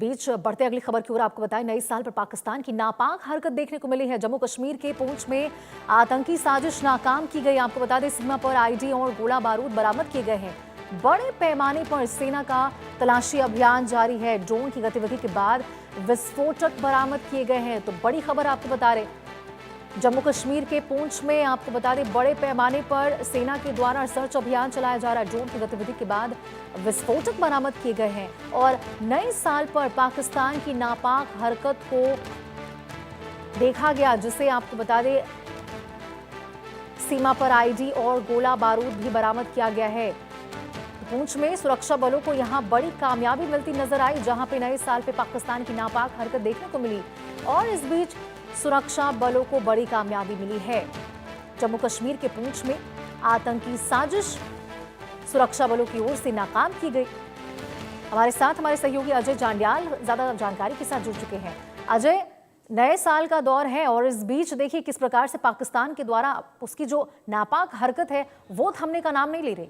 बीच बढ़ते अगली खबर की ओर आपको बताएं, नए साल पर पाकिस्तान की नापाक हरकत देखने को मिली है। जम्मू कश्मीर के पुंछ में आतंकी साजिश नाकाम की गई। आपको बता दें, सीमा पर आईडी और गोला बारूद बरामद किए गए हैं। बड़े पैमाने पर सेना का तलाशी अभियान जारी है। ड्रोन की गतिविधि के बाद विस्फोटक बरामद किए गए हैं। तो बड़ी खबर आपको बता रहे, जम्मू कश्मीर के पुंछ में आपको बता दें, बड़े पैमाने पर सेना के द्वारा सर्च अभियान चलाया जा रहा है। ड्रोन की गतिविधि के बाद विस्फोटक बरामद किए गए हैं और नए साल पर पाकिस्तान की नापाक हरकत को देखा गया, जिसे आपको बता दें सीमा पर आईडी और गोला बारूद भी बरामद किया गया है। पुंछ में सुरक्षा बलों को यहां बड़ी कामयाबी मिलती नजर आई, जहां पे नए साल पे पाकिस्तान की नापाक हरकत देखने को मिली और इस बीच सुरक्षा बलों को बड़ी कामयाबी मिली है। जम्मू कश्मीर के पुंछ में आतंकी साजिश सुरक्षा बलों की ओर से नाकाम की गई। हमारे साथ हमारे सहयोगी अजय जांडियाल ज्यादा जानकारी के साथ जुड़ चुके हैं। अजय, नए साल का दौर है और इस बीच देखिए किस प्रकार से पाकिस्तान के द्वारा उसकी जो नापाक हरकत है वो थमने का नाम नहीं ले रही।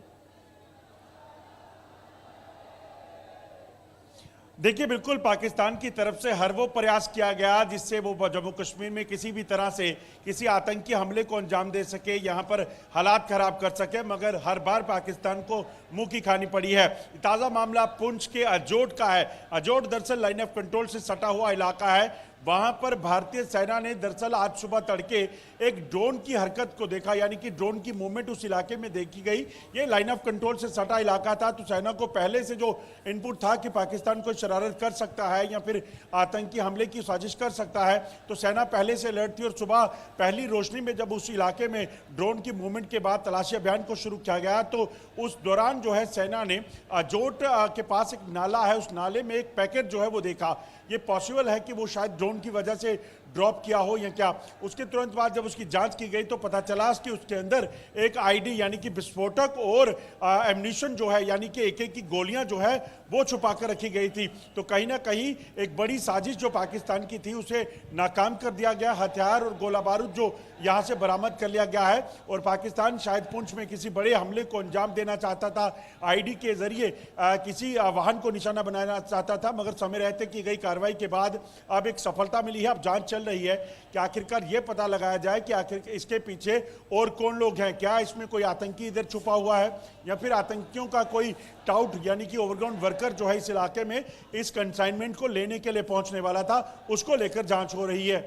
देखिए, बिल्कुल पाकिस्तान की तरफ से हर वो प्रयास किया गया जिससे वो जम्मू कश्मीर में किसी भी तरह से किसी आतंकी हमले को अंजाम दे सके, यहाँ पर हालात खराब कर सके, मगर हर बार पाकिस्तान को मुंह की खानी पड़ी है। ताज़ा मामला पुंछ के अजोट का है। अजोट दरअसल लाइन ऑफ कंट्रोल से सटा हुआ इलाका है। वहां पर भारतीय सेना ने दरअसल आज सुबह तड़के एक ड्रोन की हरकत को देखा, यानी कि ड्रोन की मूवमेंट उस इलाके में देखी गई। ये लाइन ऑफ कंट्रोल से सटा इलाका था, तो सेना को पहले से जो इनपुट था कि पाकिस्तान को शरारत कर सकता है या फिर आतंकी हमले की साजिश कर सकता है, तो सेना पहले से अलर्ट थी। और सुबह पहली रोशनी में जब उस इलाके में ड्रोन की मूवमेंट के बाद तलाशी अभियान को शुरू किया गया, तो उस दौरान जो है सेना ने अजोट के पास एक नाला है, उस नाले में एक पैकेट जो है वो देखा। ये पॉसिबल है कि वो शायद ड्रोन की वजह से ड्रॉप किया हो या क्या। उसके तुरंत बाद जब उसकी जांच की गई तो पता चला कि उसके अंदर एक आईडी यानी कि विस्फोटक और एम्यूनिशन जो है, यानी कि एक की गोलियां जो है वो छुपा कर रखी गई थी। तो कहीं ना कहीं एक बड़ी साजिश जो पाकिस्तान की थी उसे नाकाम कर दिया गया। हथियार और गोला बारूद जो यहाँ से बरामद कर लिया गया है और पाकिस्तान शायद पुंछ में किसी बड़े हमले को अंजाम देना चाहता था, आईडी के जरिए किसी वाहन को निशाना बनाना चाहता था, मगर समय रहते की गई कार्रवाई के बाद अब एक सफलता मिली है। अब जांच चल रही है कि आखिरकार ये पता लगाया जाए कि आखिर इसके पीछे और कौन लोग हैं। क्या इसमें कोई आतंकी इधर छुपा हुआ है या फिर आतंकियों का कोई टाउट यानी कि ओवरग्राउंड वर्कर जो है इस इलाके में इस कंसाइनमेंट को लेने के लिए पहुंचने वाला था, उसको लेकर जांच हो रही है।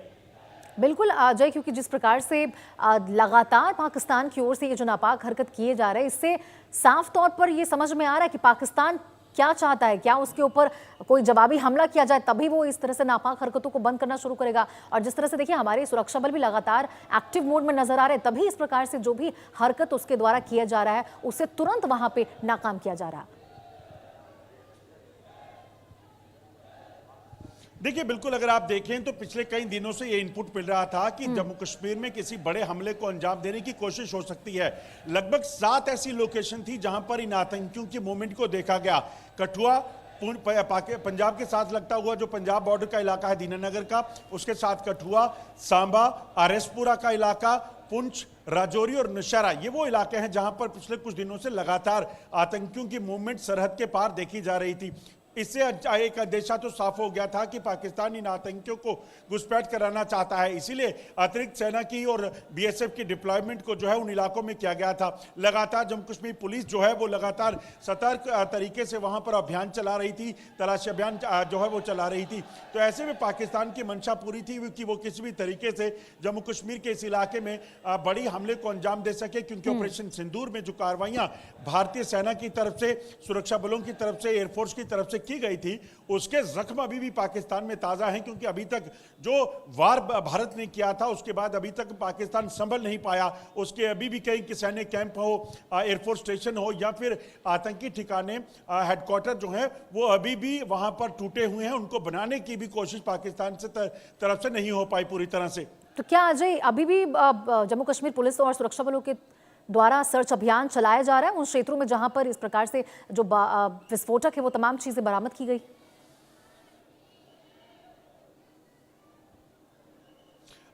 बिल्कुल अजय, क्योंकि जिस प्रकार से लगातार पाकिस्तान की ओर से ये जो नापाक हरकत किए जा रहे हैं, इससे साफ तौर पर ये समझ में आ रहा है कि पाकिस्तान क्या चाहता है। क्या उसके ऊपर कोई जवाबी हमला किया जाए तभी वो इस तरह से नापाक हरकतों को बंद करना शुरू करेगा। और जिस तरह से देखिए हमारे सुरक्षा बल भी लगातार एक्टिव मोड में नजर आ रहे हैं, तभी इस प्रकार से जो भी हरकत उसके द्वारा किया जा रहा है उसे तुरंत वहां पे नाकाम किया जा रहा है। देखिए, बिल्कुल अगर आप देखें तो पिछले कई दिनों से ये इनपुट मिल रहा था कि जम्मू कश्मीर में किसी बड़े हमले को अंजाम देने की कोशिश हो सकती है। लगभग 7 ऐसी लोकेशन थी जहां पर इन आतंकियों की मूवमेंट को देखा गया। कठुआ पंजाब के साथ लगता हुआ जो पंजाब बॉर्डर का इलाका है दीनानगर का, उसके साथ कठुआ, सांबा, आरएसपुरा का इलाका, पुंछ, राजौरी और नौशहरा, ये वो इलाके हैं जहां पर पिछले कुछ दिनों से लगातार आतंकियों की मूवमेंट सरहद के पार देखी जा रही थी। इससे एक अंदेशा तो साफ हो गया था कि पाकिस्तान इन आतंकियों को घुसपैठ कराना चाहता है, इसीलिए अतिरिक्त सेना की और बीएसएफ की डिप्लॉयमेंट को जो है उन इलाकों में किया गया था। लगातार जम्मू कश्मीर पुलिस जो है वो लगातार सतर्क तरीके से वहां पर अभियान चला रही थी, तलाशी अभियान जो है वो चला रही थी। तो ऐसे में पाकिस्तान की मंशा पूरी थी कि वो किसी भी तरीके से जम्मू कश्मीर के इस इलाके में बड़ी हमले को अंजाम दे सके, क्योंकि ऑपरेशन सिंदूर में जो कार्रवाइयां भारतीय सेना की तरफ से, सुरक्षा बलों की तरफ से, एयरफोर्स की तरफ से की गई थी, उसके जख्म अभी भी पाकिस्तान में ताजा हैं। क्योंकि अभी तक जो वार भारत ने किया था उसके बाद अभी तक पाकिस्तान संभल नहीं पाया। उसके अभी भी कई सैन्य कैंप हो, एयरफोर्स स्टेशन हो या फिर आतंकी ठिकाने, हेडक्वार्टर जो है वो अभी भी वहां पर टूटे हुए हैं। उनको बनाने की भी कोशिश पाकिस्तान से तरफ से नहीं हो पाई पूरी तरह से। तो क्या अजय अभी भी जम्मू कश्मीर पुलिस और सुरक्षा बलों के द्वारा सर्च अभियान चलाया जा रहा है उन क्षेत्रों में जहां पर इस प्रकार से जो विस्फोटक है वो तमाम चीजें बरामद की गई?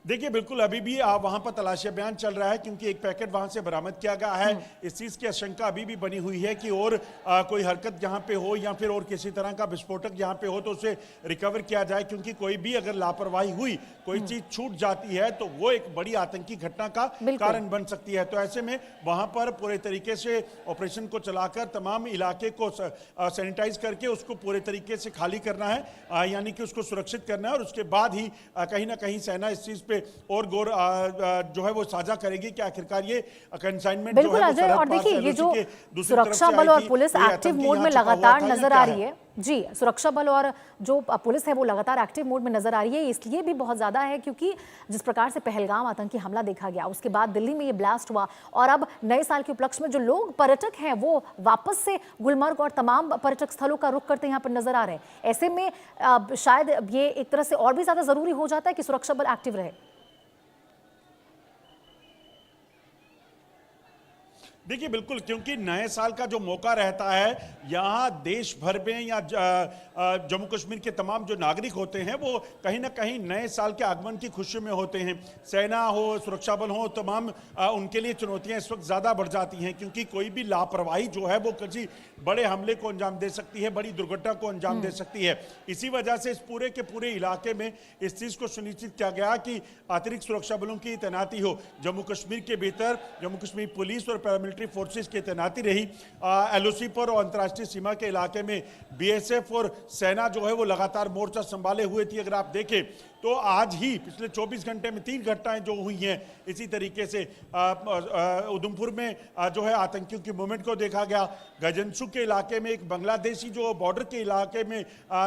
देखिए बिल्कुल अभी भी वहां पर तलाशी अभियान चल रहा है क्योंकि एक पैकेट वहां से बरामद किया गया है। इस चीज की आशंका अभी भी बनी हुई है कि और कोई हरकत जहां पे हो या फिर और किसी तरह का विस्फोटक जहां पे हो तो उसे रिकवर किया जाए, क्योंकि कोई भी अगर लापरवाही हुई, कोई चीज छूट जाती है तो वो एक बड़ी आतंकी घटना का कारण बन सकती है। तो ऐसे में वहां पर पूरे तरीके से ऑपरेशन को चलाकर तमाम इलाके को सैनिटाइज करके उसको पूरे तरीके से खाली करना है, यानी कि उसको सुरक्षित करना है, और उसके बाद ही कहीं ना कहीं सेना इस चीज पे और गौर जो है वो साझा करेगी कि आखिरकार ये कंसाइनमेंट जो है अजय। और देखिए ये जो सुरक्षा बल और पुलिस एक्टिव मोड में लगातार नजर आ रही है, जी सुरक्षा बल और जो पुलिस है वो लगातार एक्टिव मोड में नजर आ रही है, इसलिए भी बहुत ज्यादा है क्योंकि जिस प्रकार से पहलगाम आतंकी हमला देखा गया, उसके बाद दिल्ली में ये ब्लास्ट हुआ और अब नए साल के उपलक्ष्य में जो लोग पर्यटक हैं वो वापस से गुलमर्ग और तमाम पर्यटक स्थलों का रुख करते यहाँ पर नजर आ रहे हैं। ऐसे में शायद ये एक तरह से और भी ज्यादा जरूरी हो जाता है कि सुरक्षा बल एक्टिव रहे। देखिए बिल्कुल, क्योंकि नए साल का जो मौका रहता है यहाँ देश भर में या जम्मू कश्मीर के तमाम जो नागरिक होते हैं वो कहीं ना कहीं नए साल के आगमन की खुशी में होते हैं। सेना हो, सुरक्षा बल हो, तमाम उनके लिए चुनौतियां इस वक्त ज़्यादा बढ़ जाती हैं क्योंकि कोई भी लापरवाही जो है वो किसी बड़े हमले को अंजाम दे सकती है, बड़ी दुर्घटना को अंजाम दे सकती है। इसी वजह से इस पूरे के पूरे इलाके में इस चीज़ को सुनिश्चित किया गया कि अतिरिक्त सुरक्षा बलों की तैनाती हो। जम्मू कश्मीर के भीतर जम्मू कश्मीर पुलिस और पैरामिलिट्री फोर्सेस की तैनाती रही। एलओसी पर और अंतर्राष्ट्रीय सीमा के इलाके में बीएसएफ और सेना जो है वो लगातार मोर्चा संभाले हुए थी। अगर आप देखें तो आज ही पिछले 24 घंटे में 3 घटनाएं जो हुई हैं इसी तरीके से उधमपुर में जो है आतंकियों की मूवमेंट को देखा गया। गजनसू के इलाके में एक बांग्लादेशी जो बॉर्डर के इलाके में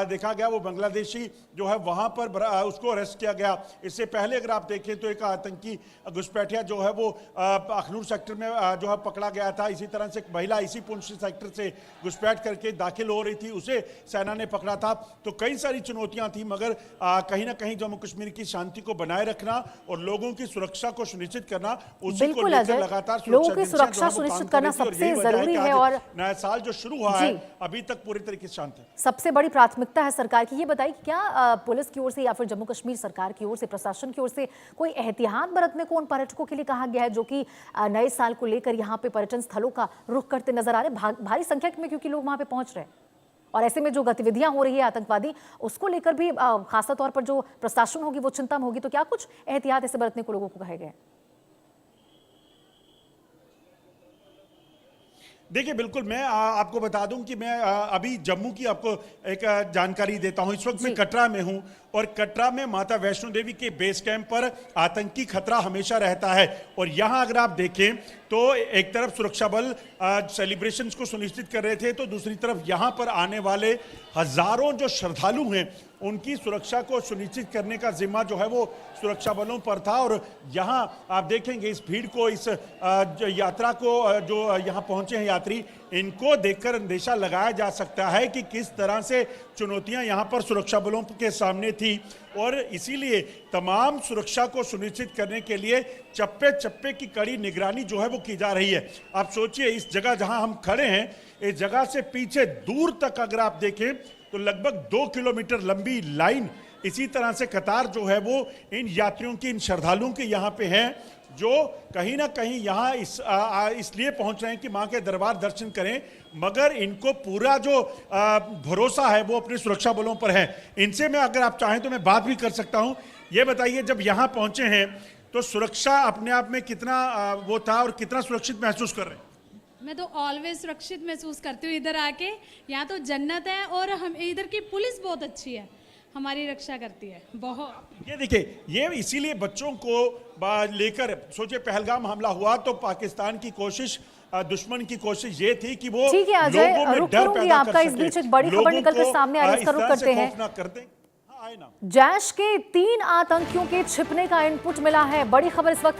देखा गया, वो बांग्लादेशी जो है वहां पर उसको अरेस्ट किया गया। इससे पहले अगर आप देखें तो एक आतंकी घुसपैठिया जो है वो अखनूर सेक्टर में जो है पकड़ा गया था। इसी तरह से एक महिला इसी पुंछ सेक्टर से घुसपैठ करके दाखिल हो रही थी, उसे सेना ने पकड़ा था। तो कई सारी चुनौतियां थी, मगर कहीं ना कहीं जम्मू कश्मीर की शांति को बनाए रखना और लोगों की सुरक्षा को सुनिश्चित करना, उसी को लेकर लगातार लोगों की सुरक्षा सुनिश्चित करना सबसे जरूरी है। और नया साल जो शुरू हुआ है अभी तक पूरी तरीके से शांत है, सबसे बड़ी प्राथमिकता है सरकार की। ये बताइए कि क्या पुलिस की ओर से या फिर जम्मू कश्मीर सरकार की ओर से, प्रशासन की ओर से कोई एहतियात बरतने को उन पर्यटकों के लिए कहा गया है जो कि नए साल को लेकर यहाँ पे पर्यटन स्थलों का रुख करते नजर आ रहे हैं भारी संख्या में, क्योंकि लोग वहां पे पहुंच रहे हैं और ऐसे में जो गतिविधियां हो रही है आतंकवादी, उसको लेकर भी खासतौर तौर पर जो प्रशासन होगी वो चिंता में होगी। तो क्या कुछ एहतियात ऐसे बरतने को लोगों को कहे गए? देखिए बिल्कुल, मैं आपको बता दूं कि मैं अभी जम्मू की आपको एक जानकारी देता हूं। इस वक्त मैं कटरा में हूं और कटरा में माता वैष्णो देवी के बेस कैंप पर आतंकी खतरा हमेशा रहता है। और यहां अगर आप देखें तो एक तरफ सुरक्षा बल सेलिब्रेशंस को सुनिश्चित कर रहे थे, तो दूसरी तरफ यहां पर आने वाले हजारों जो श्रद्धालु हैं उनकी सुरक्षा को सुनिश्चित करने का जिम्मा जो है वो सुरक्षा बलों पर था। और यहाँ आप देखेंगे इस भीड़ को, इस यात्रा को, जो यहाँ पहुंचे हैं यात्री, इनको देखकर अंदेशा लगाया जा सकता है कि किस तरह से चुनौतियां यहाँ पर सुरक्षा बलों के सामने थी। और इसीलिए तमाम सुरक्षा को सुनिश्चित करने के लिए चप्पे चप्पे की कड़ी निगरानी जो है वो की जा रही है। आप सोचिए इस जगह जहां हम खड़े हैं, इस जगह से पीछे दूर तक अगर आप देखें तो लगभग 2 किलोमीटर लंबी लाइन, इसी तरह से कतार जो है वो इन यात्रियों की, इन श्रद्धालुओं के यहाँ पे है, जो कहीं ना कहीं यहाँ इसलिए पहुंच रहे हैं कि मां के दरबार दर्शन करें, मगर इनको पूरा जो भरोसा है वो अपने सुरक्षा बलों पर है। इनसे मैं, अगर आप चाहें तो मैं बात भी कर सकता हूं। ये बताइए, जब यहाँ पहुंचे हैं तो सुरक्षा अपने आप में कितना वो था और कितना सुरक्षित महसूस कर रहे हैं? मैं तो ऑलवेज सुरक्षित महसूस करती हूँ इधर आके। यहाँ तो जन्नत है और हम इधर की पुलिस बहुत अच्छी है, हमारी रक्षा करती है बहुत। ये देखिए, ये इसीलिए बच्चों को लेकर, सोचिए पहलगाम हमला हुआ तो पाकिस्तान की कोशिश, दुश्मन की कोशिश ये थी कि वो लोगों में डर पैदा कर सके। इस बीच एक बड़ी खबर निकलकर सामने आ रही है, इसका रुख करते हैं। जैश के 3 आतंकियों के छिपने का इनपुट मिला है। बड़ी खबर इस वक्त